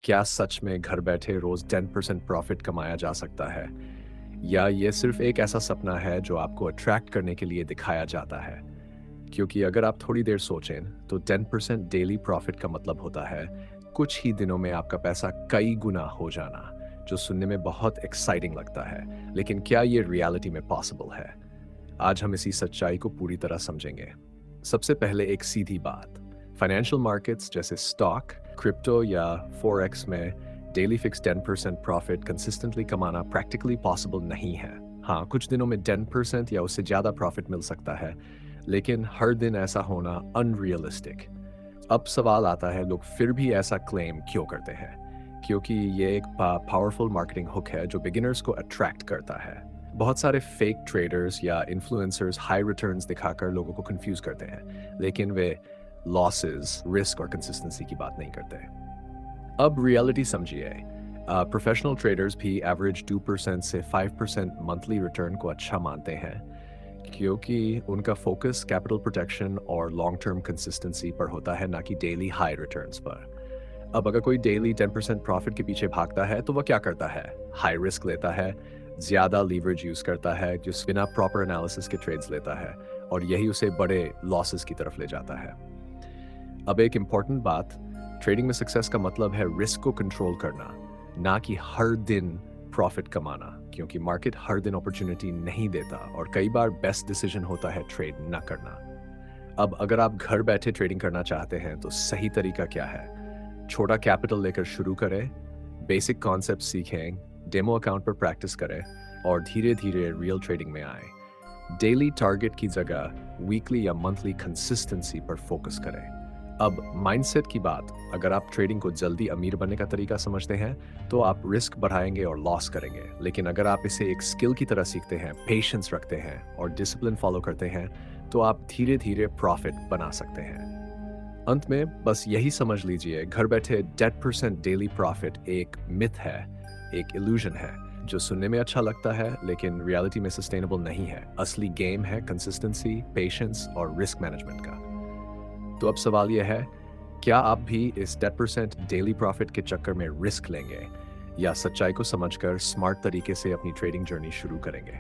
क्या सच में घर बैठे रोज 10% प्रॉफिट कमाया जा सकता है? या ये सिर्फ एक ऐसा सपना है जो आपको अट्रैक्ट करने के लिए दिखाया जाता है? क्योंकि अगर आप थोड़ी देर सोचें तो 10% डेली प्रॉफिट का मतलब होता है कुछ ही दिनों में आपका पैसा कई गुना हो जाना, जो सुनने में बहुत एक्साइटिंग लगता है। लेकिन क्या ये रियलिटी में पॉसिबल है? आज हम इसी सच्चाई को पूरी तरह समझेंगे। सबसे पहले एक सीधी बात, फाइनेंशियल मार्केट्स जैसे स्टॉक, क्रिप्टो या फॉरेक्स में डेली फिक्स 10% प्रॉफिट कंसिस्टेंटली कमाना प्रैक्टिकली पॉसिबल नहीं है। हाँ, कुछ दिनों में 10% या उससे ज़्यादा प्रॉफिट मिल सकता है, लेकिन हर दिन ऐसा होना अनरियलिस्टिक। अब सवाल आता है, लोग फिर भी ऐसा क्लेम क्यों करते हैं? क्योंकि ये एक पावरफुल मार्केटिंग हुक है जो बिगिनर्स को अट्रैक्ट करता है। बहुत सारे फेक ट्रेडर्स या इन्फ्लुएंसर्स हाई रिटर्न्स दिखाकर लोगों को कंफ्यूज करते हैं, लेकिन वे लॉसेस, रिस्क और कंसिस्टेंसी की बात नहीं करते। अब रियलिटी समझिए। प्रोफेशनल ट्रेडर्स भी एवरेज 2% से 5% मंथली रिटर्न को अच्छा मानते हैं, क्योंकि उनका फोकस कैपिटल प्रोटेक्शन और लॉन्ग टर्म कंसिस्टेंसी पर होता है, ना कि डेली हाई रिटर्न्स पर। अब अगर कोई डेली 10% प्रॉफिट के पीछे भागता है तो वह क्या करता है? हाई रिस्क लेता है, ज़्यादा लीवरेज यूज़ करता है, जिस बिना प्रॉपर एनालिसिस के ट्रेड्स लेता है, और यही उसे बड़े लॉसेस की तरफ ले जाता है। अब एक इम्पॉर्टेंट बात, ट्रेडिंग में सक्सेस का मतलब है रिस्क को कंट्रोल करना, ना कि हर दिन प्रॉफिट कमाना, क्योंकि मार्केट हर दिन अपॉर्चुनिटी नहीं देता और कई बार बेस्ट डिसीजन होता है ट्रेड ना करना। अब अगर आप घर बैठे ट्रेडिंग करना चाहते हैं तो सही तरीका क्या है? छोटा कैपिटल लेकर शुरू करें, बेसिक कॉन्सेप्ट सीखें, डेमो अकाउंट पर प्रैक्टिस करें और धीरे धीरे रियल ट्रेडिंग में आएं। डेली टारगेट की जगह वीकली या मंथली कंसिस्टेंसी पर फोकस करें। अब माइंडसेट की बात, अगर आप ट्रेडिंग को जल्दी अमीर बनने का तरीका समझते हैं तो आप रिस्क बढ़ाएंगे और लॉस करेंगे, लेकिन अगर आप इसे एक स्किल की तरह सीखते हैं, पेशेंस रखते हैं और डिसिप्लिन फॉलो करते हैं तो आप धीरे धीरे प्रॉफिट बना सकते हैं। अंत में बस यही समझ लीजिए, घर बैठे 10% डेली प्रॉफिट एक मिथ है, एक इल्यूजन है जो सुनने में अच्छा लगता है लेकिन रियलिटी में सस्टेनेबल नहीं है। असली गेम है कंसिस्टेंसी, पेशेंस और रिस्क मैनेजमेंट का। तो अब सवाल यह है, क्या आप भी इस 10% डेली प्रॉफिट के चक्कर में रिस्क लेंगे या सच्चाई को समझकर स्मार्ट तरीके से अपनी ट्रेडिंग जर्नी शुरू करेंगे?